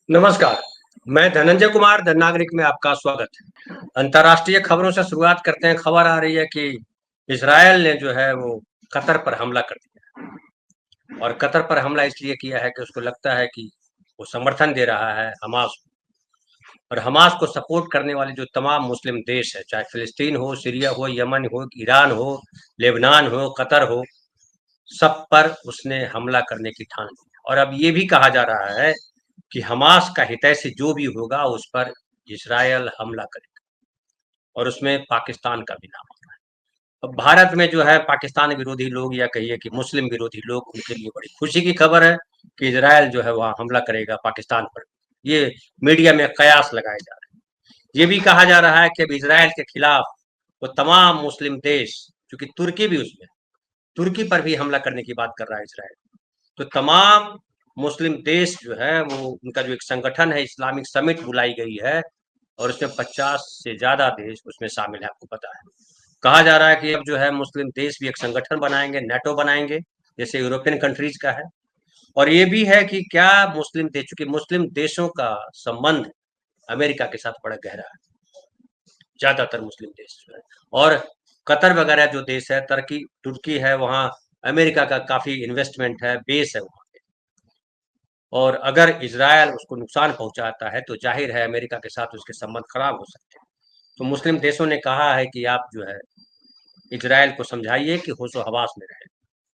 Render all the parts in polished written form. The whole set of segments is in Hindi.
नमस्कार, मैं धनंजय कुमार द नागरिक में आपका स्वागत है। अंतर्राष्ट्रीय खबरों से शुरुआत करते हैं। खबर आ रही है कि इज़राइल ने जो है वो कतर पर हमला कर दिया और कतर पर हमला इसलिए किया है कि उसको लगता है कि वो समर्थन दे रहा है हमास को और हमास को सपोर्ट करने वाले जो तमाम मुस्लिम देश हैं, चाहे फ़िलिस्तीन हो, सीरिया हो, यमन हो, ईरान हो, लेबनान हो, कतर हो, सब पर उसने हमला करने की ठान ली। और अब ये भी कहा जा रहा है कि हमास का हितैषी जो भी होगा उस पर इज़राइल हमला करेगा और उसमें पाकिस्तान का भी नाम आता है। अब भारत में जो है पाकिस्तान विरोधी लोग या कहिए कि मुस्लिम विरोधी लोग, उनके लिए बड़ी खुशी की खबर है कि इज़राइल जो है वहाँ हमला करेगा पाकिस्तान पर। ये मीडिया में कयास लगाए जा रहे हैं। ये भी कहा जा रहा है कि अब इज़राइल के खिलाफ वो तमाम मुस्लिम देश, चूँकि तुर्की भी उसमें, तुर्की पर भी हमला करने की बात कर रहा है इज़राइल। तो तमाम मुस्लिम देश जो है वो उनका जो एक संगठन है इस्लामिक समिट बुलाई गई है और उसमें 50 से ज़्यादा देश उसमें शामिल है, आपको पता है। कहा जा रहा है कि अब जो है मुस्लिम देश भी एक संगठन बनाएँगे, नेटो बनाएँगे, जैसे यूरोपियन कंट्रीज़ का है। और ये भी है कि क्या मुस्लिम देश, चूँकि मुस्लिम देशों का संबंध अमेरिका के साथ बड़ा गहरा है, ज़्यादातर मुस्लिम देश जो है। और कतर वगैरह जो देश है, तुर्की है, वहाँ अमेरिका का काफ़ी इन्वेस्टमेंट है, बेस है वहाँ पे। और अगर इज़राइल उसको नुकसान पहुँचाता है, तो ज़ाहिर है अमेरिका के साथ उसके संबंध खराब हो सकते हैं। तो मुस्लिम देशों ने कहा है कि आप जो है इज़राइल को समझाइए कि होशो-हवास में रहे,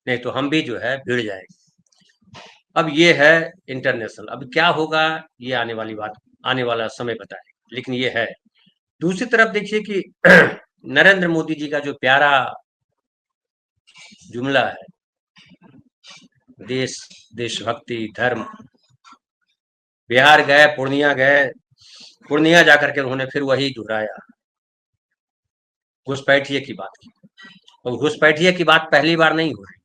नहीं तो हम भी जो है भिड़ जाएँगे। अब ये है इंटरनेशनल, अब क्या होगा ये आने वाला समय बताएगा, लेकिन ये है। दूसरी तरफ देखिए कि नरेंद्र मोदी जी का जो प्यारा जुमला है, देश, देशभक्ति, धर्म, बिहार गए, पूर्णिया जाकर के उन्होंने फिर वही दोहराया, घुसपैठिए की बात की। और घुसपैठिए की बात पहली बार नहीं हो रही।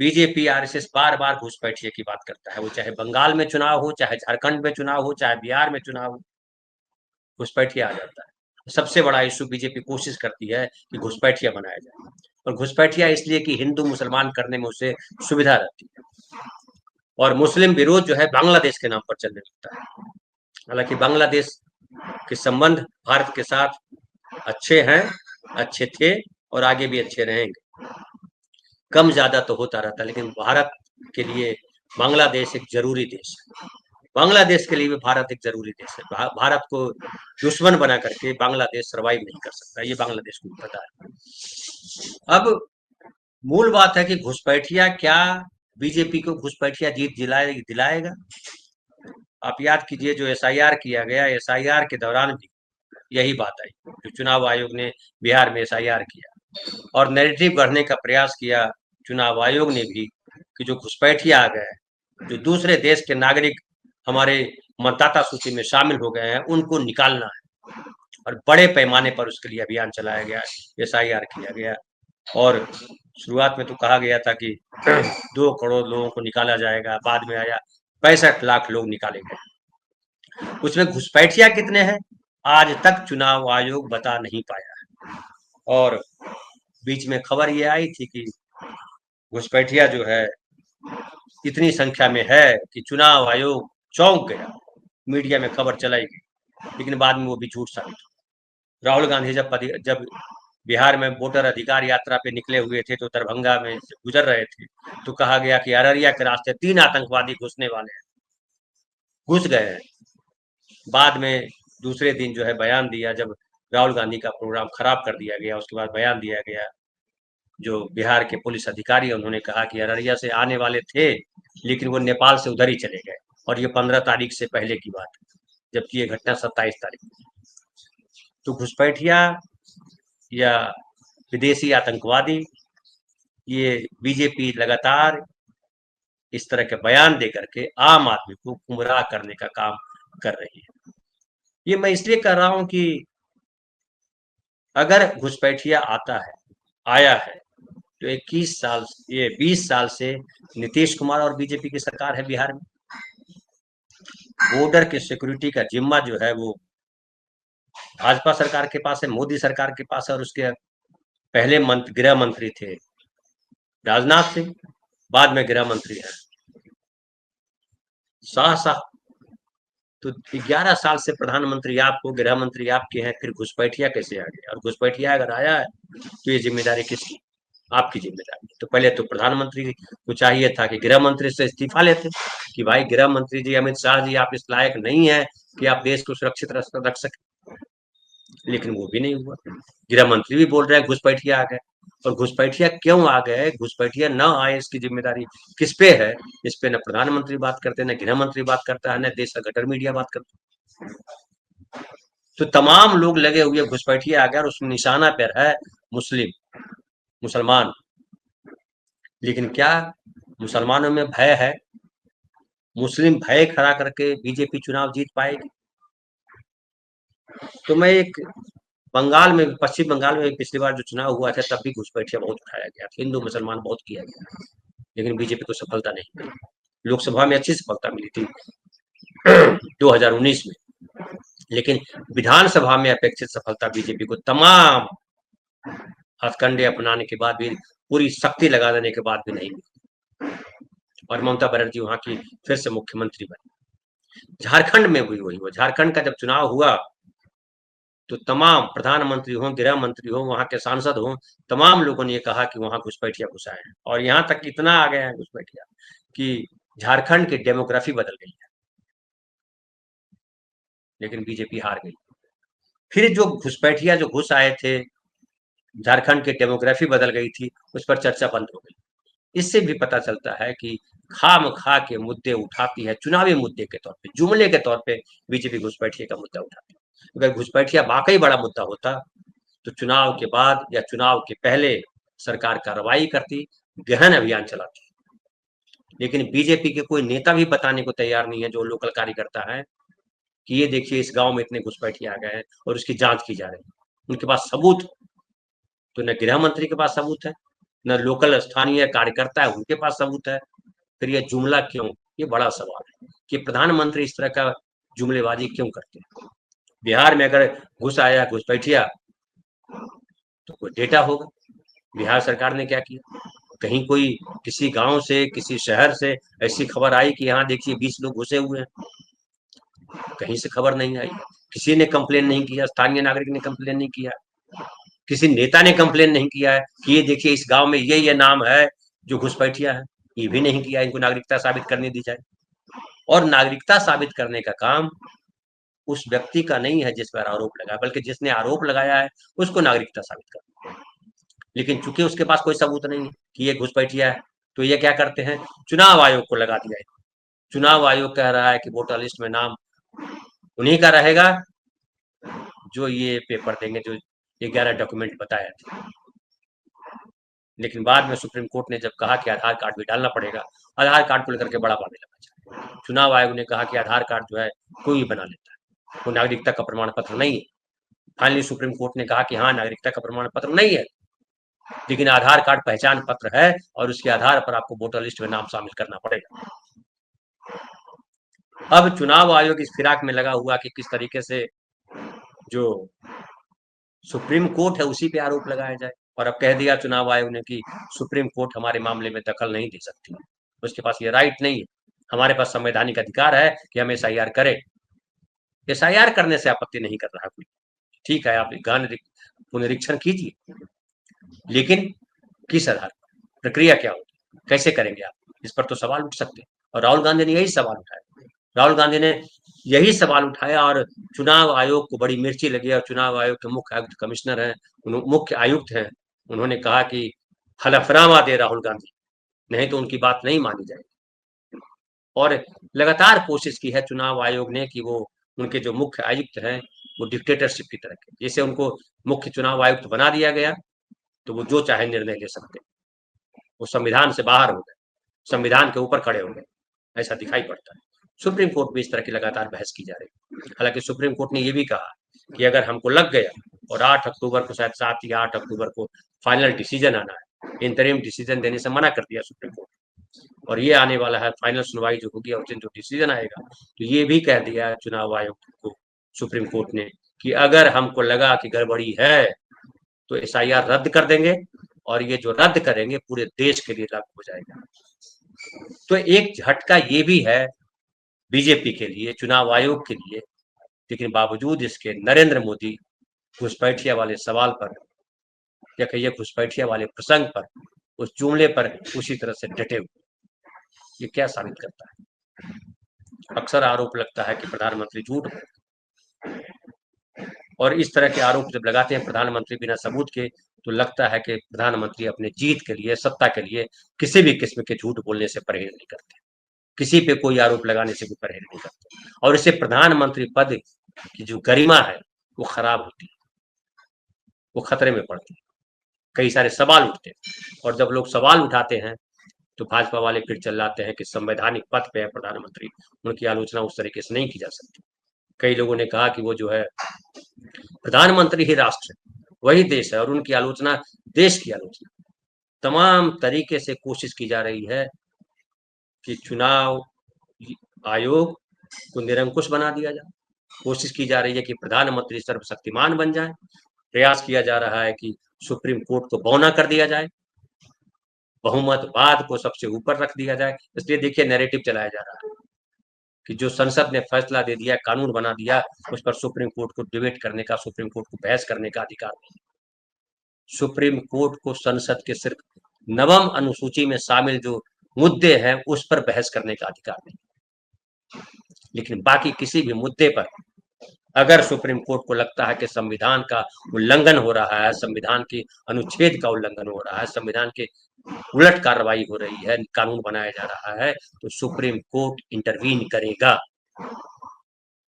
बीजेपी, आरएसएस बार-बार घुसपैठिए की बात करता है, वो चाहे बंगाल में चुनाव हो, चाहे झारखंड में चुनाव हो, चाहे बिहार में चुनाव हो, घुसपैठिया आ जाता है। सबसे बड़ा इश्यू बीजेपी कोशिश करती है कि घुसपैठिया बनाया जाए और घुसपैठिया इसलिए कि हिंदू-मुसलमान करने में उसे सुविधा रहती है और मुस्लिम विरोध जो है बांग्लादेश के नाम पर चलने लगता है। हालाँकि बांग्लादेश के संबंध भारत के साथ अच्छे हैं, अच्छे थे और आगे भी अच्छे रहेंगे। कम ज़्यादा तो होता रहता है, लेकिन भारत के लिए बांग्लादेश एक ज़रूरी देश है। बांग्लादेश के लिए भी भारत एक ज़रूरी देश है। भारत को दुश्मन बना करके बांग्लादेश सर्वाइव नहीं कर सकता, ये बांग्लादेश को भी पता है। अब मूल बात है कि घुसपैठिया क्या बीजेपी को घुसपैठिया जीत दिलाएगा? आप याद कीजिए जो एसआईआर किया गया, एसआईआर के दौरान भी यही बात आई, जो चुनाव आयोग ने बिहार में एसआईआर किया और नैरेटिव गढ़ने का प्रयास किया चुनाव आयोग ने भी कि जो घुसपैठिया आ गए, जो दूसरे देश के नागरिक हमारे मतदाता सूची में शामिल हो गए हैं, उनको निकालना है और बड़े पैमाने पर उसके लिए अभियान चलाया गया, एसआईआर किया गया और शुरुआत में तो कहा गया था कि 2 करोड़ लोगों को निकाला जाएगा, बाद में आया 65 लाख लोग निकाले गए। उसमें घुसपैठिया कितने हैं? आज तक चुनाव आयोग बता नहीं पाया है और बीच में खबर ये आई थी कि घुसपैठिया जो है इतनी संख्या में है कि चुनाव आयोग चौंक गया, मीडिया में खबर चलाई गई, लेकिन बाद में वो भी झूठ साबित हुआ। राहुल गांधी जब बिहार में वोटर अधिकार यात्रा पे निकले हुए थे, तो दरभंगा में जब गुजर रहे थे, तो कहा गया कि अररिया के रास्ते 3 आतंकवादी घुसने वाले हैं, घुस गए हैं। बाद में दूसरे दिन जो है बयान दिया, जब राहुल गांधी का प्रोग्राम खराब कर दिया गया, उसके बाद बयान दिया गया, जो बिहार के पुलिस अधिकारी हैं, उन्होंने कहा कि अररिया से आने वाले थे, लेकिन वो नेपाल से उधर ही चले गए और ये 15 तारीख से पहले की बात है, जबकि ये घटना 27 तारीख की। तो घुसपैठिया या विदेशी आतंकवादी, ये बीजेपी लगातार इस तरह के बयान दे करके आम आदमी को गुमराह करने का काम कर रही है। ये मैं इसलिए कर रहा हूँ कि अगर घुसपैठिया आया है, तो 20 साल से नीतीश कुमार और बीजेपी की सरकार है बिहार में। बॉर्डर की सिक्योरिटी का जिम्मा जो है वो भाजपा सरकार के पास है, मोदी सरकार के पास है और उसके पहले गृह मंत्री थे राजनाथ सिंह, बाद में गृह मंत्री है शाह साहब। तो 11 साल से प्रधानमंत्री आप हो, गृह मंत्री आपके हैं, फिर घुसपैठिया कैसे आ गया? और घुसपैठिया अगर आया है तो ये जिम्मेदारी किसकी? आपकी जिम्मेदारी। तो पहले तो प्रधानमंत्री को चाहिए था कि गृह मंत्री से इस्तीफा लेते कि भाई गृह मंत्री जी, अमित शाह जी, आप इस लायक नहीं है कि आप देश को सुरक्षित रख सके, लेकिन वो भी नहीं हुआ। गृह मंत्री भी बोल रहे हैं घुसपैठिया आ गए, और घुसपैठिया क्यों आ गए, घुसपैठिया न आए इसकी जिम्मेदारी किस पे है? इस पे न प्रधानमंत्री बात करते, न गृह मंत्री बात करता है, न देश का गटर मीडिया बात करता है। तो तमाम लोग लगे हुए घुसपैठिया आ गया, और उसमें निशाना पर है मुसलमान। लेकिन क्या मुसलमानों में भय है? मुस्लिम भय खड़ा करके बीजेपी चुनाव जीत पाएगी? तो मैं एक बंगाल में, पश्चिम बंगाल में पिछली बार जो चुनाव हुआ था, तब भी घुसपैठिया बहुत उठाया गया, हिंदू मुसलमान बहुत किया गया, लेकिन बीजेपी को सफलता नहीं मिली। लोकसभा में अच्छी सफलता मिली थी 2019 में, लेकिन विधानसभा में अपेक्षित सफलता बीजेपी को तमाम हथकंडे अपनाने के बाद भी, पूरी शक्ति लगा देने के बाद भी नहीं मिली, और ममता बनर्जी वहां की फिर से मुख्यमंत्री बनी। झारखंड में भी वही हुआ। झारखंड का जब चुनाव हुआ तो तमाम प्रधानमंत्री हो, गृह मंत्री हो, वहां के सांसद हो, तमाम लोगों ने ये कहा कि वहां घुसपैठिया घुसा है, और यहाँ तक इतना आ गया है घुसपैठिया कि झारखंड की डेमोग्राफी बदल गई है, लेकिन बीजेपी हार गई। फिर जो घुसपैठिया जो घुस आए थे, झारखंड की डेमोग्राफी बदल गई थी, उस पर चर्चा बंद हो गई। इससे भी पता चलता है कि खाम खा के मुद्दे उठाती है, चुनावी मुद्दे के तौर पे, जुमले के तौर पे बीजेपी घुसपैठिया का मुद्दा उठाती है। अगर घुसपैठिया वाकई बड़ा मुद्दा होता तो चुनाव के बाद या चुनाव के पहले सरकार कार्रवाई करती, गहन अभियान चलाती। लेकिन बीजेपी के कोई नेता भी बताने को तैयार नहीं है, जो लोकल कार्यकर्ता है, कि ये देखिए इस गांव में इतने घुसपैठिए आ गए हैं और उसकी जांच की जा रही है। उनके पास सबूत तो न गृह मंत्री के पास सबूत है, न लोकल स्थानीय कार्यकर्ता है उनके पास सबूत है। फिर ये जुमला क्यों? ये बड़ा सवाल है कि प्रधानमंत्री इस तरह का जुमलेबाजी क्यों करते हैं। बिहार में अगर घुस आया घुसपैठिया तो कोई डेटा होगा। बिहार सरकार ने क्या किया? कहीं कोई किसी गांव से, किसी शहर से ऐसी खबर आई कि यहाँ देखिए 20 लोग घुसे हुए हैं? कहीं से खबर नहीं आई। किसी ने कंप्लेन नहीं किया, स्थानीय नागरिक ने कंप्लेन नहीं किया, किसी नेता ने कंप्लेन नहीं किया है कि ये देखिए इस गांव में ये नाम है जो घुसपैठिया है, ये भी नहीं किया। इनको नागरिकता साबित करने दी जाए, और नागरिकता साबित करने का काम उस व्यक्ति का नहीं है जिस पर आरोप लगा, बल्कि जिसने आरोप लगाया है उसको नागरिकता साबित करना। लेकिन चूंकि उसके पास कोई सबूत नहीं है कि ये घुसपैठिया है, तो ये क्या करते हैं? चुनाव आयोग को लगा दिया है। चुनाव आयोग कह रहा है कि वोटर लिस्ट में नाम उन्हीं का रहेगा जो ये पेपर देंगे, जो 11 डॉक्यूमेंट बताया था। लेकिन बाद में सुप्रीम कोर्ट ने जब कहा कि आधार कार्ड भी डालना पड़ेगा, आधार कार्ड को लेकर के बड़ा मामला लगा। चुनाव आयोग ने कहा कि आधार कार्ड जो है कोई भी बना लेता है, वो नागरिकता का प्रमाण पत्र नहीं है। फाइनली सुप्रीम कोर्ट ने कहा कि हाँ, नागरिकता का प्रमाण पत्र नहीं है, लेकिन आधार कार्ड पहचान पत्र है, और उसके आधार पर आपको वोटर लिस्ट में नाम शामिल करना पड़ेगा। अब चुनाव आयोग इस फिराक में लगा हुआ कि किस तरीके से जो सुप्रीम कोर्ट है उसी पे आरोप लगाया जाए, और अब कह दिया चुनाव आयोग ने कि सुप्रीम कोर्ट हमारे मामले में दखल नहीं दे सकती, उसके पास ये राइट नहीं है। हमारे पास संवैधानिक अधिकार है कि हम SIR करें। SIR करने से आपत्ति नहीं कर रहा कोई, ठीक है, आप गहन पुनरीक्षण कीजिए, लेकिन किस आधार पर, प्रक्रिया क्या होगी, कैसे करेंगे आप? इस पर तो सवाल उठ सकते हैं, और राहुल गांधी ने यही सवाल उठाया। राहुल गांधी ने यही सवाल उठाया, और चुनाव आयोग को बड़ी मिर्ची लगी, और चुनाव आयोग के मुख्य आयुक्त कमिश्नर हैं, मुख्य आयुक्त हैं, उन्होंने कहा कि हलफनामा दे राहुल गांधी, नहीं तो उनकी बात नहीं मानी जाएगी। और लगातार कोशिश की है चुनाव आयोग ने कि वो उनके जो मुख्य आयुक्त हैं वो डिक्टेटरशिप की तरह के, जैसे उनको मुख्य चुनाव आयुक्त बना दिया गया तो वो जो चाहे निर्णय ले सकते, वो संविधान से बाहर हो गए, संविधान के ऊपर खड़े हो गए, ऐसा दिखाई पड़ता है। सुप्रीम कोर्ट में इस तरह की लगातार बहस की जा रही है। हालांकि सुप्रीम कोर्ट ने यह भी कहा कि अगर हमको लग गया, और 8 अक्टूबर को, शायद 7 या 8 अक्टूबर को फाइनल डिसीजन आना है, इंटरिम डिसीजन देने से मना कर दिया सुप्रीम कोर्ट, और ये आने वाला है फाइनल सुनवाई जो होगी, और जो डिसीजन आएगा, तो ये भी कह दिया है चुनाव आयोग को, सुप्रीम कोर्ट ने, कि अगर हमको लगा कि गड़बड़ी है तो SIR रद्द कर देंगे, और ये जो रद्द करेंगे पूरे देश के लिए लागू हो जाएगा। तो एक झटका ये भी है बीजेपी के लिए, चुनाव आयोग के लिए, लेकिन बावजूद इसके नरेंद्र मोदी घुसपैठिया वाले सवाल पर या कहिए घुसपैठिया वाले प्रसंग पर, उस जुमले पर उसी तरह से डटे हुए। ये क्या साबित करता है? अक्सर आरोप लगता है कि प्रधानमंत्री झूठ बोलते, और इस तरह के आरोप जब लगाते हैं प्रधानमंत्री बिना सबूत के, तो लगता है कि प्रधानमंत्री अपने जीत के लिए, सत्ता के लिए किसी भी किस्म के झूठ बोलने से परहेज नहीं करते, किसी पे कोई आरोप लगाने से भी परहेज नहीं करते, और इससे प्रधानमंत्री पद की जो गरिमा है वो खराब होती है, वो खतरे में पड़ती है, कई सारे सवाल उठते हैं, और जब लोग सवाल उठाते हैं तो भाजपा वाले फिर चिल्लाते हैं कि संवैधानिक पद पे है प्रधानमंत्री, उनकी आलोचना उस तरीके से नहीं की जा सकती। कई लोगों ने कहा कि वो जो है प्रधानमंत्री ही राष्ट्र है, वही देश है, और उनकी आलोचना देश की आलोचना। तमाम तरीके से कोशिश की जा रही है कि चुनाव आयोग को निरंकुश बना दिया जाए, कोशिश की जा रही है कि प्रधानमंत्री सर्वशक्तिमान बन जाए, प्रयास किया जा रहा है कि सुप्रीम कोर्ट को बौना कर दिया जाए, बहुमतवाद को सबसे ऊपर रख दिया जाए। इसलिए देखिए नैरेटिव चलाया जा रहा है कि जो संसद ने फैसला दे दिया, कानून बना दिया, उस पर सुप्रीम कोर्ट को डिबेट करने का, सुप्रीम कोर्ट को बहस करने का अधिकार नहीं। सुप्रीम कोर्ट को संसद के सिर्फ नवम अनुसूची में शामिल जो मुद्दे हैं उस पर बहस करने का अधिकार नहीं, लेकिन बाकी किसी भी मुद्दे पर अगर सुप्रीम कोर्ट को लगता है कि संविधान का उल्लंघन हो रहा है, संविधान के अनुच्छेद का उल्लंघन हो रहा है, संविधान के उलट कार्रवाई हो रही है, कानून बनाया जा रहा है, तो सुप्रीम कोर्ट इंटरवीन करेगा।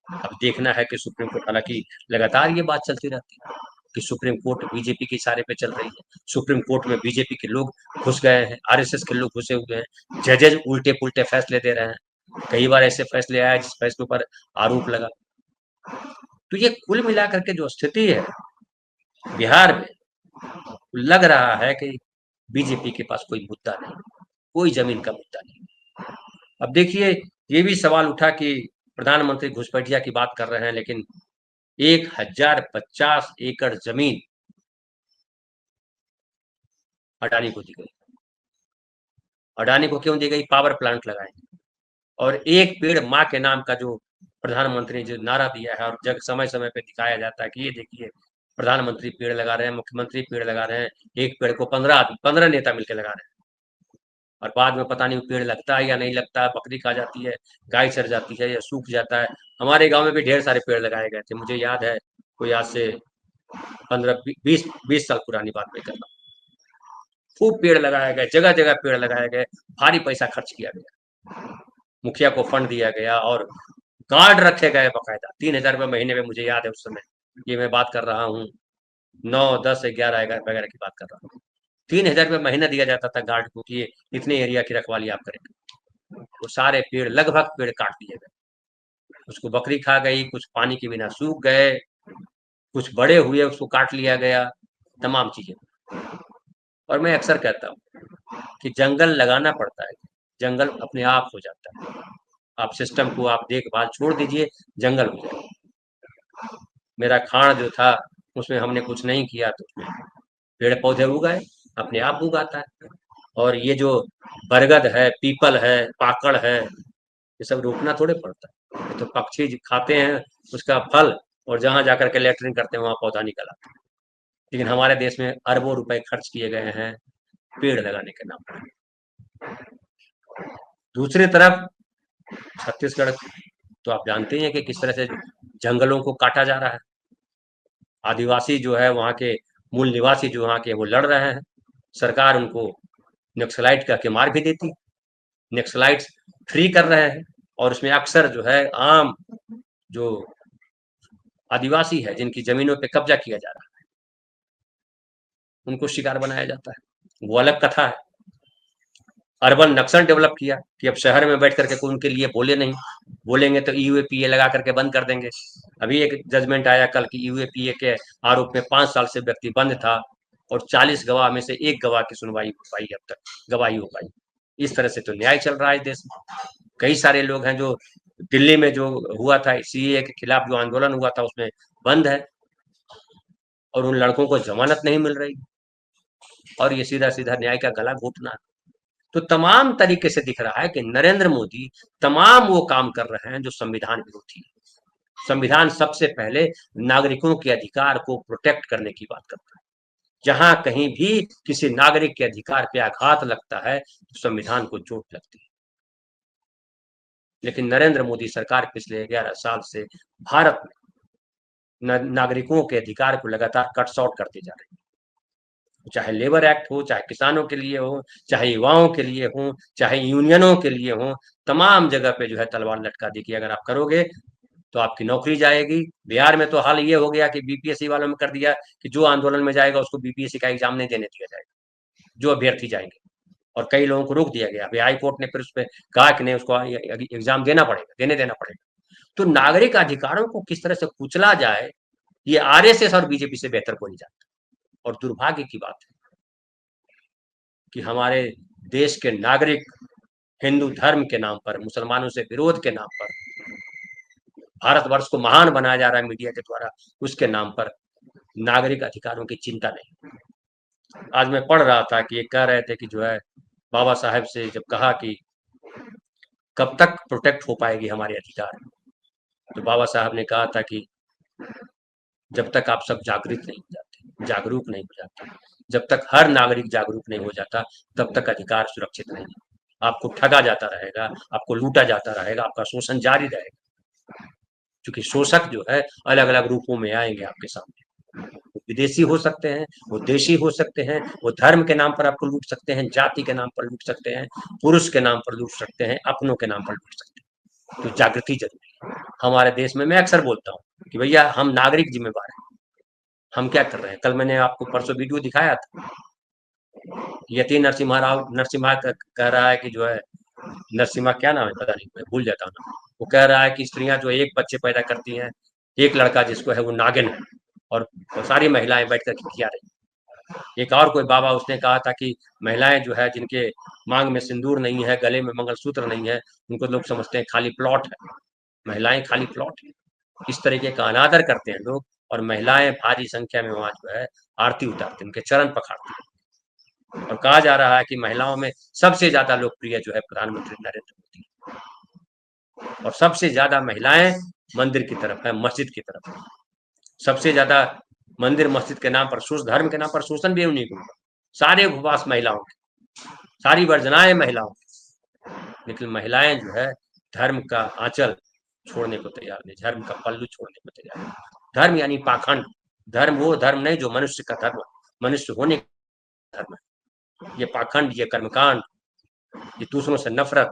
अब देखना है कि सुप्रीम कोर्ट, हालांकि लगातार ये बात चलती रहती है कि सुप्रीम कोर्ट बीजेपी के इशारे पे चल रही है, सुप्रीम कोर्ट में बीजेपी के लोग घुस गए हैं, आरएसएस के लोग घुसे हुए हैं, जजेज उल्टे पुल्टे फैसले दे रहे हैं, कई बार ऐसे फैसले आए जिस फैसलों पर आरोप लगा। तो ये कुल मिलाकर के जो स्थिति है बिहार में, लग रहा है कि बीजेपी के पास कोई मुद्दा नहीं, कोई जमीन का मुद्दा नहीं। अब देखिए ये भी सवाल उठा कि प्रधानमंत्री घुसपैठिया की बात कर रहे हैं, लेकिन 1050 एकड़ जमीन अडानी को दी गई। अडानी को क्यों दी गई? पावर प्लांट लगाएंगे, और एक पेड़ माँ के नाम का जो प्रधानमंत्री ने जो नारा दिया है, और जग समय समय पे दिखाया जाता है कि ये देखिए प्रधानमंत्री पेड़ लगा रहे हैं, मुख्यमंत्री पेड़ लगा रहे हैं, एक पेड़ को 15 नेता मिलकर लगा रहे हैं, और बाद में पता नहीं पेड़ लगता है या नहीं लगता है, बकरी खा जाती है, गाय चर जाती है या सूख जाता है। हमारे गांव में भी ढेर सारे पेड़ लगाए गए थे, मुझे याद है, कोई आज से 15-20 साल पुरानी बात में कर रहा हूँ। खूब पेड़ लगाए गए, जगह जगह पेड़ लगाए गए, भारी पैसा खर्च किया गया, मुखिया को फंड दिया गया, और गार्ड रखे गए बकायदा। 3,000 रुपये महीने में, मुझे याद है उस समय, ये मैं बात कर रहा हूँ 9, 10, 11 वगैरह की बात कर रहा हूँ। 3,000 रुपये महीना दिया जाता था गार्ड को कि इतने एरिया की रखवाली आप करेंगे। वो सारे पेड़, लगभग पेड़ काट दिए गए, उसको बकरी खा गई, कुछ पानी के बिना सूख गए, कुछ बड़े हुए उसको काट लिया गया, तमाम चीजें। और मैं अक्सर कहता हूँ कि जंगल लगाना पड़ता है, जंगल अपने आप हो जाता है। आप सिस्टम को आप देखभाल छोड़ दीजिए, जंगल हो जाएगा। मेरा खान जो था उसमें हमने कुछ नहीं किया, तो उसमें पेड़ पौधे उगाए, अपने आप उगाता है। और ये जो बरगद है, पीपल है, पाकड़ है, ये सब रोकना थोड़े पड़ता है, ये तो पक्षी खाते हैं उसका फल, और जहां जाकर के लेटरिन करते हैं वहां पौधा निकल आता है। लेकिन हमारे देश में अरबों रुपए खर्च किए गए हैं पेड़ लगाने के नाम पर। दूसरी तरफ छत्तीसगढ़, तो आप जानते ही हैं कि किस तरह से जंगलों को काटा जा रहा है। आदिवासी जो है, वहाँ के मूल निवासी जो वहाँ के, वो लड़ रहे हैं, सरकार उनको नक्सलाइट कह के मार भी देती, नक्सलाइट फ्री कर रहे हैं, और उसमें अक्सर जो है आम जो आदिवासी है जिनकी जमीनों पे कब्जा किया जा रहा है, उनको शिकार बनाया जाता है। वो अलग कथा है। अर्बन नक्सल डेवलप किया कि अब शहर में बैठ करके कोई उनके लिए बोले नहीं, बोलेंगे तो यूएपीए लगा करके बंद कर देंगे। अभी एक जजमेंट आया कल की यूएपीए के आरोप में 5 साल से व्यक्ति बंद था, और 40 गवाह में से एक गवाह की सुनवाई हो पाई, अब तक गवाही हो पाई। इस तरह से तो न्याय चल रहा है देश में। कई सारे लोग हैं जो दिल्ली में जो हुआ था सीए के खिलाफ जो आंदोलन हुआ था उसमें बंद है, और उन लड़कों को जमानत नहीं मिल रही, और ये सीधा सीधा न्याय का गला घोटना है। तो तमाम तरीके से दिख रहा है कि नरेंद्र मोदी तमाम वो काम कर रहे हैं जो संविधान विरोधी है। संविधान सबसे पहले नागरिकों के अधिकार को प्रोटेक्ट करने की बात करता है। जहां कहीं भी किसी नागरिक के अधिकार पे आघात लगता है तो संविधान को चोट लगती है। लेकिन नरेंद्र मोदी सरकार पिछले 11 साल से भारत में नागरिकों के अधिकार को लगातार कट शॉर्ट करते जा रही है। चाहे लेबर एक्ट हो, चाहे किसानों के लिए हो, चाहे युवाओं के लिए हो, चाहे यूनियनों के लिए हो, तमाम जगह पे जो है तलवार लटका दी कि अगर आप करोगे तो आपकी नौकरी जाएगी। बिहार में तो हाल ये हो गया कि बीपीएससी वालों में कर दिया कि जो आंदोलन में जाएगा उसको बीपीएससी का एग्जाम नहीं देने दिया जाएगा, जो अभ्यर्थी जाएंगे। और कई लोगों को रोक दिया गया। अभी हाई कोर्ट ने फिर उस पर कहा कि नहीं, उसको एग्जाम देना पड़ेगा, देना पड़ेगा। तो नागरिक अधिकारों को किस तरह से कुचला जाए, ये आरएसएस और बीजेपी से बेहतर कोई नहीं जानता। और दुर्भाग्य की बात है कि हमारे देश के नागरिक हिंदू धर्म के नाम पर, मुसलमानों से विरोध के नाम पर, भारतवर्ष को महान बनाया जा रहा है मीडिया के द्वारा, उसके नाम पर नागरिक अधिकारों की चिंता नहीं। आज मैं पढ़ रहा था कि ये कह रहे थे कि जो है बाबा साहेब से जब कहा कि कब तक प्रोटेक्ट हो पाएगी हमारे अधिकार, तो बाबा साहब ने कहा था कि जब तक आप सब जागृत नहीं हो जाते, जागरूक नहीं हो जाते, जब तक हर नागरिक जागरूक नहीं हो जाता, तब तक अधिकार सुरक्षित नहीं है। आपको ठगा जाता रहेगा, आपको लूटा जाता रहेगा, आपका शोषण जारी रहेगा। क्योंकि शोषक जो है अलग अलग रूपों में आएंगे आपके सामने। वो विदेशी हो सकते हैं, वो देशी हो सकते हैं, वो धर्म के नाम पर आपको लूट सकते हैं, जाति के नाम पर लूट सकते हैं, पुरुष के नाम पर लूट सकते हैं, अपनों के नाम पर लूट सकते हैं। तो जागृति जरूरी है हमारे देश में। मैं अक्सर बोलता हूँ कि भैया हम नागरिक जिम्मेवार हैं। हम क्या कर रहे हैं? कल मैंने आपको परसों वीडियो दिखाया था, यति नरसिम्हा राव, नरसिम्हा कह रहा है कि जो है, नरसिम्हा क्या नाम है पता नहीं, मैं भूल जाता हूँ। वो कह रहा है कि स्त्रियां जो एक बच्चे पैदा करती हैं, एक लड़का जिसको है वो नागिन है, और सारी महिलाएं बैठ कर किया रही। एक और कोई बाबा उसने कहा था कि महिलाएं जो है जिनके मांग में सिंदूर नहीं है, गले में मंगलसूत्र नहीं है, उनको लोग समझते हैं खाली प्लॉट है, महिलाएं खाली प्लॉट है। इस तरीके का अनादर करते हैं लोग, और महिलाएं भारी संख्या में वहां जो है आरती उतारती, उनके चरण पखाड़ती है। और कहा जा रहा है कि महिलाओं में सबसे ज्यादा लोकप्रिय जो है प्रधानमंत्री नरेंद्र मोदी, और सबसे ज्यादा महिलाएं मंदिर की तरफ है, मस्जिद की तरफ है। सबसे ज्यादा मंदिर मस्जिद के नाम पर, धर्म के नाम पर शोषण भी उन्हीं को, सारे उपवास महिलाओं के, सारी वर्जनाएं महिलाओं की। लेकिन महिलाएं जो है धर्म का आंचल छोड़ने को तैयार नहीं, धर्म का पल्लू छोड़ने को तैयार नहीं। धर्म यानी पाखंड। धर्म वो धर्म नहीं जो मनुष्य का धर्म, मनुष्य होने का धर्म है। ये पाखंड, ये कर्मकांड, ये दूसरों से नफरत,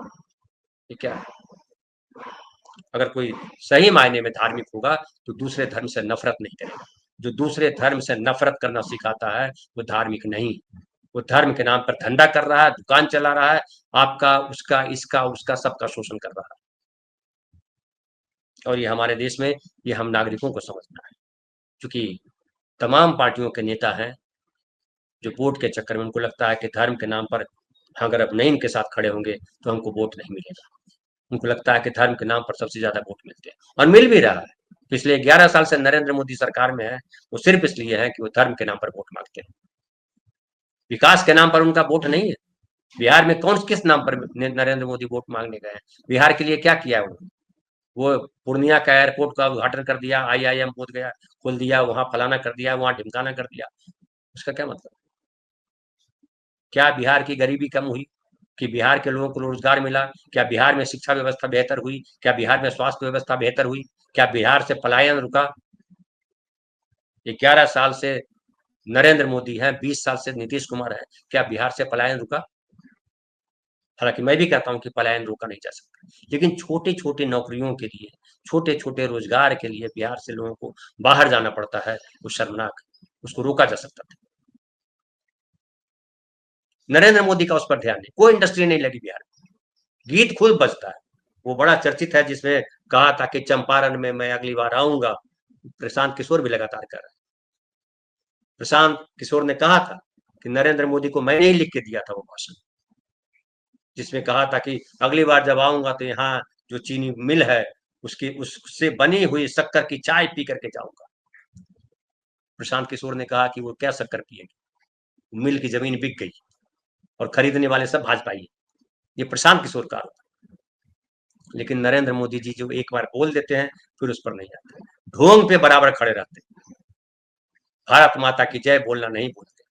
ये क्या है? अगर कोई सही मायने में धार्मिक होगा तो दूसरे धर्म से नफरत नहीं करेगा। जो दूसरे धर्म से नफरत करना सिखाता है वो धार्मिक नहीं। वो धर्म के नाम पर धंधा कर रहा है, दुकान चला रहा है, आपका, उसका, इसका, उसका, सबका शोषण कर रहा है। और ये हमारे देश में, ये हम नागरिकों को समझना है। क्योंकि तमाम पार्टियों के नेता हैं जो वोट के चक्कर में, उनको लगता है कि धर्म के नाम पर अगर अब नहीं इनके साथ खड़े होंगे तो हमको वोट नहीं मिलेगा। उनको लगता है कि धर्म के नाम पर सबसे ज्यादा वोट मिलते हैं, और मिल भी रहा है। पिछले 11 साल से नरेंद्र मोदी सरकार में है, वो सिर्फ इसलिए है कि वो धर्म के नाम पर वोट मांगते हैं। विकास के नाम पर उनका वोट नहीं है। बिहार में कौन किस नाम पर नरेंद्र मोदी वोट मांगने गए हैं? बिहार के लिए क्या किया उन्होंने? वो पूर्णिया का एयरपोर्ट का उद्घाटन कर दिया, आईआईएम बोध गया खोल दिया, वहां फलाना कर दिया, वहां ढिमकाना कर दिया। उसका क्या मतलब? क्या बिहार की गरीबी कम हुई? कि बिहार के लोगों को रोजगार मिला? क्या बिहार में शिक्षा व्यवस्था बेहतर हुई? क्या बिहार में स्वास्थ्य व्यवस्था बेहतर हुई? क्या बिहार से पलायन रुका? 11 साल से नरेंद्र मोदी है, 20 साल से नीतीश कुमार है, क्या बिहार से पलायन रुका? हालांकि मैं भी कहता हूं कि पलायन रोका नहीं जा सकता, लेकिन छोटी छोटी नौकरियों के लिए, छोटे छोटे रोजगार के लिए बिहार से लोगों को बाहर जाना पड़ता है, वो शर्मनाक। उसको रोका जा सकता था। नरेंद्र मोदी का उस पर ध्यान नहीं, कोई इंडस्ट्री नहीं लगी बिहार में। गीत खुद बजता है, वो बड़ा चर्चित है, जिसमें कहा था कि चंपारण में मैं अगली बार आऊंगा। प्रशांत किशोर भी लगातार कर रहा है। प्रशांत किशोर ने कहा था कि नरेंद्र मोदी को मैंने ही लिख के दिया था वो भाषण, जिसमें कहा था कि अगली बार जब आऊंगा तो यहाँ जो चीनी मिल है उसकी, उससे बनी हुई शक्कर की चाय पी करके जाऊंगा। प्रशांत किशोर ने कहा कि वो क्या शक्कर पिएगी, मिल की जमीन बिक गई। और खरीदने वाले सब भाजपा ही। ये प्रशांत किशोर का आरोप है। लेकिन नरेंद्र मोदी जी जो एक बार बोल देते हैं फिर उस पर नहीं आते, ढोंग पे बराबर खड़े रहते हैं। भारत माता की जय बोलना नहीं भूलते,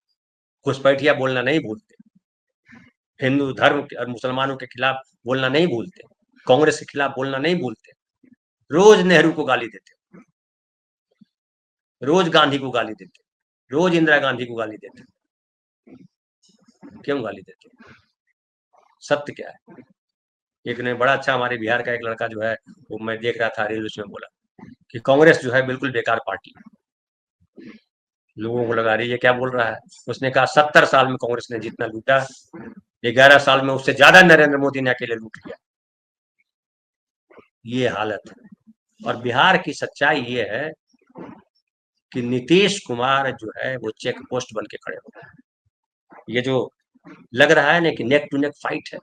घुसपैठिया बोलना नहीं भूलते, हिंदू धर्म और मुसलमानों के खिलाफ बोलना नहीं भूलते, कांग्रेस के खिलाफ बोलना नहीं भूलते। रोज नेहरू को गाली देते, रोज गांधी को गाली देते, रोज इंदिरा गांधी को गाली देते। क्यों गाली देते? सत्य क्या है? एक ने बड़ा अच्छा, हमारे बिहार का एक लड़का जो है वो मैं देख रहा था रील्स में, बोला कि कांग्रेस जो है बिल्कुल बेकार पार्टी। लोगों को लगा रही है क्या बोल रहा है। उसने कहा 70 साल में कांग्रेस ने जितना लूटा, 11 साल में उससे ज्यादा नरेंद्र मोदी ने अकेले लूट लिया। ये हालत है। और बिहार की सच्चाई ये है कि नीतीश कुमार जो है वो चेक पोस्ट बन के खड़े हो गए। ये जो लग रहा है ना कि नेक टू नेक फाइट है,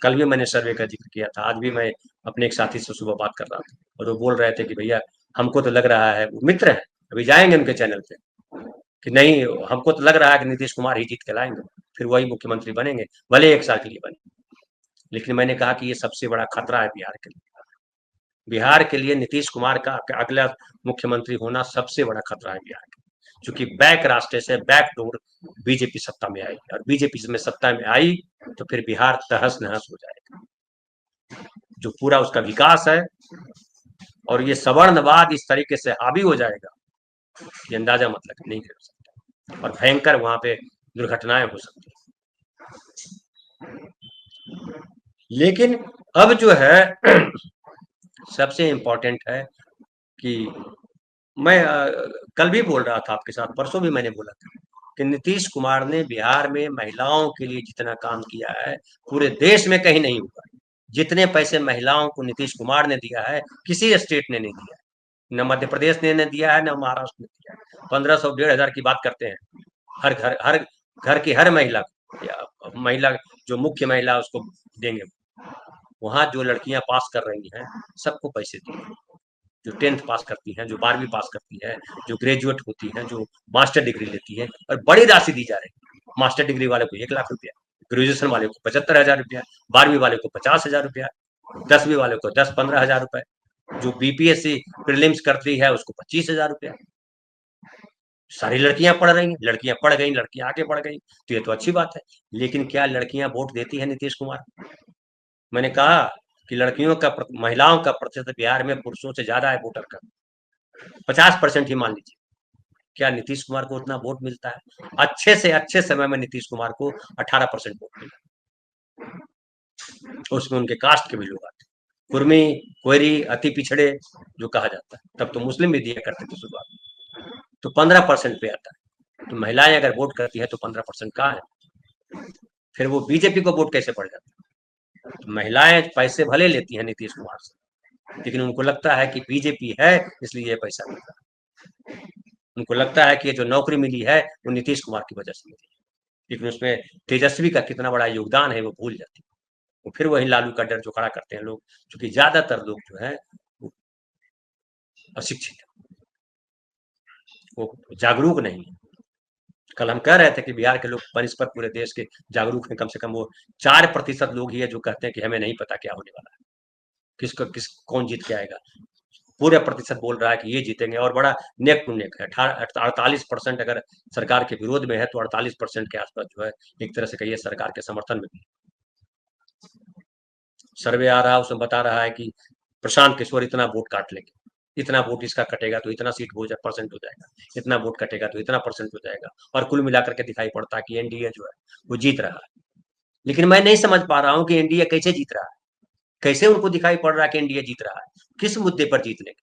कल भी मैंने सर्वे का जिक्र किया था, आज भी मैं अपने एक साथी से सुबह बात कर रहा था और वो बोल रहे थे कि भैया हमको तो लग रहा है, वो मित्र है, अभी जाएंगे उनके चैनल पे, कि नहीं हमको तो लग रहा है कि नीतीश कुमार ही जीत के लाएंगे, फिर वही मुख्यमंत्री बनेंगे, भले 1 साल के लिए बने। लेकिन मैंने कहा कि ये सबसे बड़ा खतरा है बिहार के लिए। बिहार के लिए नीतीश कुमार का अगला मुख्यमंत्री होना सबसे बड़ा खतरा है बिहार के, क्योंकि बैक रास्ते से बैकडोर बीजेपी सत्ता में आई, और बीजेपी में सत्ता में आई तो फिर बिहार तहस नहस हो जाएगा। जो पूरा उसका विकास है और ये सवर्णवाद इस तरीके से हावी हो जाएगा कि अंदाजा मतलब नहीं कर सकता, और भयंकर वहां पे दुर्घटनाएं हो सकती है। लेकिन अब जो है सबसे इंपॉर्टेंट है कि मैं कल भी बोल रहा था आपके साथ, परसों भी मैंने बोला था कि नीतीश कुमार ने बिहार में महिलाओं के लिए जितना काम किया है पूरे देश में कहीं नहीं हुआ। जितने पैसे महिलाओं को नीतीश कुमार ने दिया है किसी स्टेट ने नहीं दिया है, न मध्य प्रदेश ने दिया है, न महाराष्ट्र ने दिया है। 1500 1,500 की बात करते हैं, हर घर की हर महिला महिला जो मुख्य महिला उसको देंगे। वहां जो लड़कियां पास कर रही हैं सबको पैसे दिए, जो 10th पास करती हैं, जो 12वीं पास करती है, जो ग्रेजुएट होती हैं, जो मास्टर डिग्री लेती है, और बड़ी राशि दी जा रही है। मास्टर डिग्री वाले को 1 लाख रुपया, ग्रेजुएशन वाले को 75,000 रुपया, 12वीं वाले को 50,000 रुपया, 10वीं वाले को 10-15,000 रुपए, जो बीपीएससी प्रीलिम्स करती है उसको 25,000 रुपया। सारी लड़कियां पढ़ रही हैं, लड़कियां पढ़ गई, लड़कियां आगे बढ़ गई, तो ये तो अच्छी बात है। लेकिन क्या लड़कियां वोट देती है नीतीश कुमार? मैंने कहा कि लड़कियों का महिलाओं का प्रतिशत बिहार में पुरुषों से ज्यादा है वोटर का, 50% ही मान लीजिए। क्या नीतीश कुमार को उतना वोट मिलता है? अच्छे से अच्छे समय में नीतीश कुमार को 18% वोट मिला, उसमें उनके कास्ट के भी लोग आते, कुर्मी, कोयरी, अति पिछड़े जो कहा जाता है, तब तो मुस्लिम भी दिया करते थे शुरुआत, तो 15% पे आता है। तो महिलाएं अगर वोट करती है तो 15% कहाँ है? फिर वो बीजेपी को वोट कैसे पड़ जाता है? तो महिलाएं पैसे भले लेती हैं नीतीश कुमार से, लेकिन उनको लगता है कि बीजेपी है इसलिए ये पैसा मिल रहा है। उनको लगता है कि ये जो नौकरी मिली है वो नीतीश कुमार की वजह से मिली है, लेकिन उसमें तेजस्वी का कितना बड़ा योगदान है वो भूल जाती है। वो फिर वही लालू का डर जो खड़ा करते हैं लोग, क्योंकि ज्यादातर लोग जो है अशिक्षित है, वो जागरूक नहीं है। कल हम कह रहे थे कि बिहार के लोग बनिस्पत पूरे देश के जागरूक हैं, कम से कम वो 4% लोग ही है जो कहते हैं कि हमें नहीं पता क्या होने वाला है, किसको किस कौन जीत के आएगा। पूरे प्रतिशत बोल रहा है कि ये जीतेंगे, और बड़ा नेक टू नेक है। 48% अगर सरकार के विरोध में है तो 48% के आसपास जो है एक तरह से कहिए सरकार के समर्थन में भी। सर्वे आ रहा है उसमें बता रहा है कि प्रशांत किशोर इतना वोट काट लेंगे, इतना वोट इसका कटेगा तो इतना सीट हो परसेंट हो जाएगा, इतना वोट कटेगा तो इतना परसेंट हो जाएगा, और कुल मिलाकर के दिखाई पड़ता है कि एनडीए जो है वो जीत रहा है। लेकिन मैं नहीं समझ पा रहा हूं कि एनडीए कैसे जीत रहा है, कैसे उनको दिखाई पड़ रहा है कि एनडीए जीत रहा है, किस मुद्दे पर जीत लेंगे?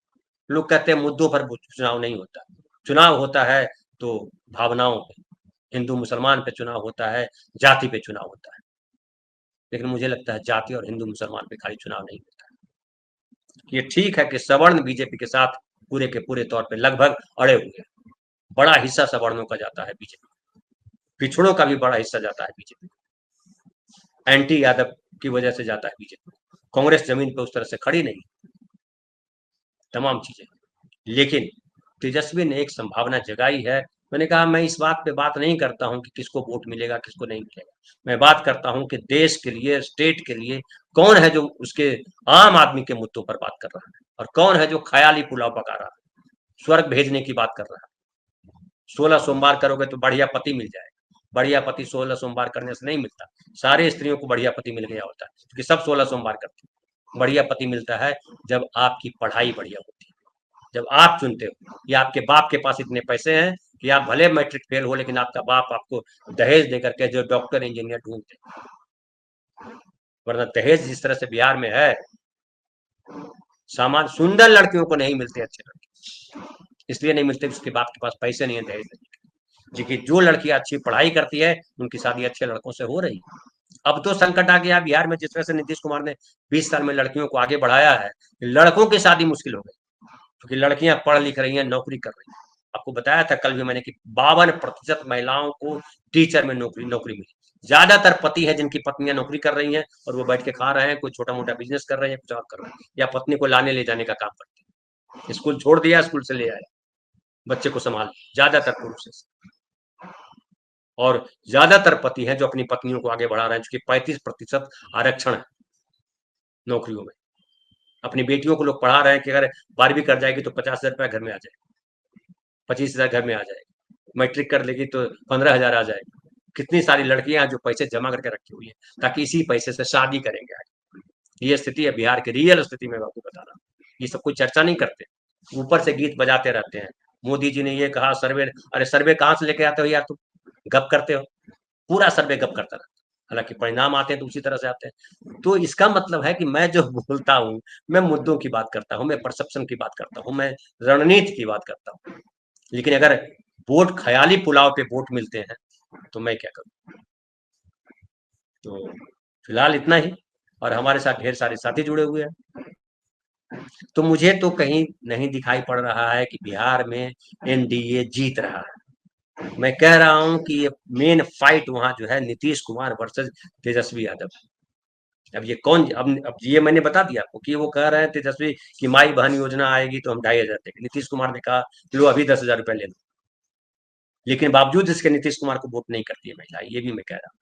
लोग कहते हैं मुद्दों पर चुनाव नहीं होता, चुनाव होता है तो भावनाओं पे, हिंदू मुसलमान पे चुनाव होता है, जाति पे चुनाव होता है। लेकिन मुझे लगता है जाति और हिंदू मुसलमान पे खाली चुनाव नहीं होता है। ये ठीक है कि सवर्ण बीजेपी के साथ पूरे के पूरे तौर पे लगभग अड़े हुए हैं, बड़ा हिस्सा सवर्णों का जाता है बीजेपी, पिछड़ों का भी बड़ा हिस्सा जाता है बीजेपी, एंटी यादव की वजह से जाता है बीजेपी। कांग्रेस जमीन पे उस तरह से खड़ी नहीं, तमाम चीजें। लेकिन तेजस्वी ने एक संभावना जगाई है मैंने कहा मैं इस बात पे बात नहीं करता हूं कि किसको वोट मिलेगा किसको नहीं मिलेगा, मैं बात करता हूं कि देश के लिए, स्टेट के लिए कौन है जो उसके आम आदमी के मुद्दों पर बात कर रहा है, और कौन है जो ख्याली पुलाव पका रहा है, स्वर्ग भेजने की बात कर रहा है। 16 सोमवार करोगे तो बढ़िया पति मिल जाएगा, बढ़िया पति 16 सोमवार करने से नहीं मिलता। सारे स्त्रियों को बढ़िया पति मिल गया होता है, क्योंकि सब 16 सोमवार करती है। बढ़िया पति मिलता है जब आपकी पढ़ाई बढ़िया होती है, जब आप चुनते हो, या आपके बाप के पास इतने पैसे हैं कि आप भले मैट्रिक फेल हो, लेकिन आपका बाप आपको दहेज देकर के जो डॉक्टर इंजीनियर ढूंढते हैं। वरना दहेज जिस तरह से बिहार में है, सामान्य सुंदर लड़कियों को नहीं मिलते अच्छे लड़के, इसलिए नहीं मिलते उसके बाप के पास पैसे नहीं है दहेज देने के। लेकिन जो लड़कियां अच्छी पढ़ाई करती है उनकी शादी अच्छे लड़कों से हो रही है। अब तो संकट आ गया बिहार में, जिस तरह से नीतीश कुमार ने 20 साल में लड़कियों को आगे बढ़ाया है, लड़कों की शादी मुश्किल हो गई, क्योंकि लड़कियां पढ़ लिख रही हैं, नौकरी कर रही हैं। आपको बताया था कल भी मैंने कि 52% महिलाओं को टीचर में नौकरी मिली। ज्यादातर पति है जिनकी पत्नियां नौकरी कर रही हैं और वो बैठ के खा रहे हैं, कोई छोटा मोटा बिजनेस कर रहे हैं, कुछ और कर रहे हैं, या पत्नी को लाने ले जाने का काम करते हैं। स्कूल छोड़ दिया, स्कूल से ले आया, बच्चे को संभाल, ज्यादातर पुरुष है। और ज्यादातर पति हैं जो अपनी पत्नियों को आगे बढ़ा रहे हैं, क्योंकि 35% आरक्षण है नौकरियों में। अपनी बेटियों को लोग पढ़ा रहे हैं कि अगर 12वीं कर जाएगी तो 50,000 रुपया घर में आ जाएगा, 25,000 घर में आ जाएगा, मैट्रिक कर लेगी तो 15,000 आ जाएगा। कितनी सारी लड़कियां जो पैसे जमा करके रखी हुई है ताकि इसी पैसे से शादी करेंगे आगे। ये स्थिति है बिहार की, रियल स्थिति में आपको बता रहा हूँ। ये सब कोई चर्चा नहीं करते, ऊपर से गीत बजाते रहते हैं। मोदी जी ने ये कहा, सर्वे, अरे सर्वे कहाँ से लेके आते हो यार, तुम गप करते हो, पूरा सर्वे गप करता रहता है। हालांकि परिणाम आते हैं तो उसी तरह से आते हैं। तो इसका मतलब है कि मैं जो बोलता हूँ, मैं मुद्दों की बात करता हूँ, मैं परसेप्शन की बात करता हूँ, मैं रणनीति की बात करता हूँ। लेकिन अगर वोट ख्याली पुलाव पे वोट मिलते हैं तो मैं क्या करूं। तो फिलहाल इतना ही, और हमारे साथ ढेर सारे साथी जुड़े हुए हैं। तो मुझे तो कहीं नहीं दिखाई पड़ रहा है कि बिहार में एनडीए जीत रहा है। मैं कह रहा हूं कि ये मेन फाइट वहां जो है नीतीश कुमार वर्सेस तेजस्वी यादव। अब ये कौन, अब ये मैंने बता दिया आपको कि वो कह रहे हैं तेजस्वी की माई बहन योजना आएगी तो हम 2,500 देंगे। नीतीश कुमार ने कहा लो अभी 10,000 रुपया ले लो, लेकिन बावजूद इसके नीतीश कुमार को वोट नहीं करती है महिला, ये भी मैं कह रहा हूँ।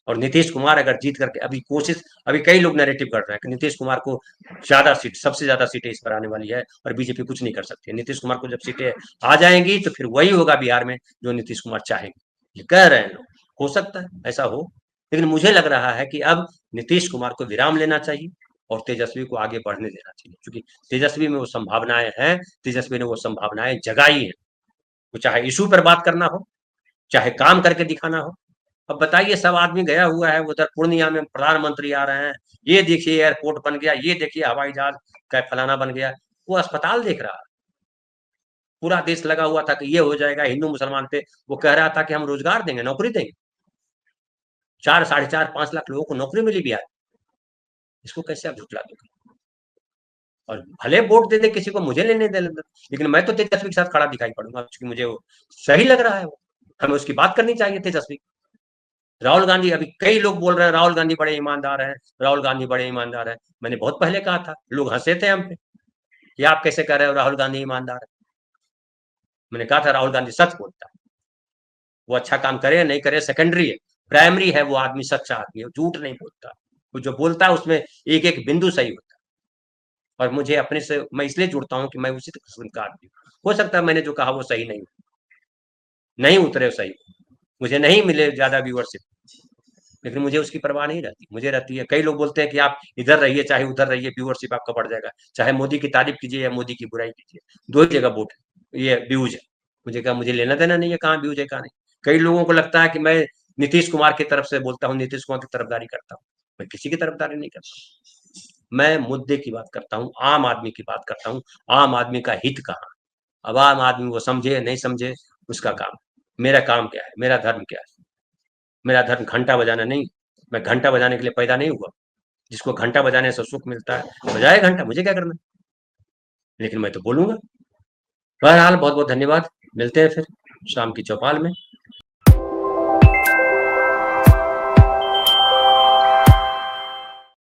और नीतीश कुमार अगर जीत करके, अभी कोशिश, अभी कई लोग नैरेटिव कर रहे हैं कि नीतीश कुमार को ज्यादा सीट, सबसे ज्यादा सीटें इस पर आने वाली है और बीजेपी कुछ नहीं कर सकती है। नीतीश कुमार को जब सीटें आ जाएंगी तो फिर वही होगा बिहार में जो नीतीश कुमार चाहेंगे, ये कह रहे हैं लोग। हो सकता है ऐसा हो, लेकिन मुझे लग रहा है कि अब नीतीश कुमार को विराम लेना चाहिए और तेजस्वी को आगे बढ़ने देना चाहिए, क्योंकि तेजस्वी में वो संभावनाएं हैं, तेजस्वी ने वो संभावनाएं जगाई है। वो चाहे इशू पर बात करना हो, चाहे काम करके दिखाना हो। अब बताइए, सब आदमी गया हुआ है उधर पूर्णिया में, प्रधानमंत्री आ रहे हैं, ये देखिए एयरपोर्ट बन गया, ये देखिए हवाई जहाज का फलाना बन गया, वो अस्पताल देख रहा है। पूरा देश लगा हुआ था कि ये हो जाएगा, हिंदू मुसलमान पे वो कह रहा था कि हम रोजगार देंगे, नौकरी देंगे। 4, 4.5, 5 लाख लोगों को नौकरी मिली बिहार, इसको कैसे आप झुठला दोगे। और भले वोट दे दे किसी को, मुझे लेने दे, लेकिन मैं तो तेजस्वी के साथ खड़ा दिखाई पड़ूंगा, क्योंकि मुझे वो सही लग रहा है। वो हमें उसकी बात करनी चाहिए तेजस्वी। राहुल गांधी, अभी कई लोग बोल रहे हैं राहुल गांधी बड़े ईमानदार हैं, राहुल गांधी बड़े ईमानदार हैं। मैंने बहुत पहले कहा था, लोग हंसे थे हम पे, ये आप कैसे कह रहे हो राहुल गांधी ईमानदार है। मैंने कहा था राहुल गांधी सच बोलता है, वो अच्छा काम करे नहीं करे सेकेंडरी है, प्राइमरी है वो आदमी सच्चा आदमी है, झूठ नहीं बोलता। वो जो बोलता है उसमें एक एक बिंदु सही होता है। और मुझे अपने से, मैं इसलिए जुड़ता हूँ कि मैं उसी किस्म का आदमी हूँ। हो सकता है मैंने जो कहा वो सही नहीं उतरे सही, मुझे नहीं मिले ज्यादा व्यूअरशिप, लेकिन मुझे उसकी परवाह नहीं रहती। मुझे रहती है, कई लोग बोलते हैं कि आप इधर रहिए चाहे उधर रहिए, व्यूअरशिप आपका बढ़ जाएगा, चाहे मोदी की तारीफ कीजिए या मोदी की बुराई कीजिए, दो ही जगह वोट है, ये व्यूज है। मुझे कहा मुझे लेना देना नहीं है कहाँ व्यूज है कहाँ नहीं। कई लोगों को लगता है कि मैं नीतीश कुमार की तरफ से बोलता हूँ, नीतीश कुमार की तरफदारी करता हूँ। मैं किसी की तरफदारी नहीं करता, मैं मुद्दे की बात करता हूँ, आम आदमी की बात करता हूँ। आम आदमी का हित कहाँ, अब आम आदमी वो समझे या नहीं समझे उसका काम। मेरा काम क्या है, मेरा धर्म क्या है। मेरा धर्म घंटा बजाना नहीं, मैं घंटा बजाने के लिए पैदा नहीं हुआ। जिसको घंटा बजाने से सुख मिलता है बजाए घंटा, मुझे क्या करना, लेकिन मैं तो बोलूंगा। बहरहाल बहुत बहुत धन्यवाद, मिलते हैं फिर शाम की चौपाल में।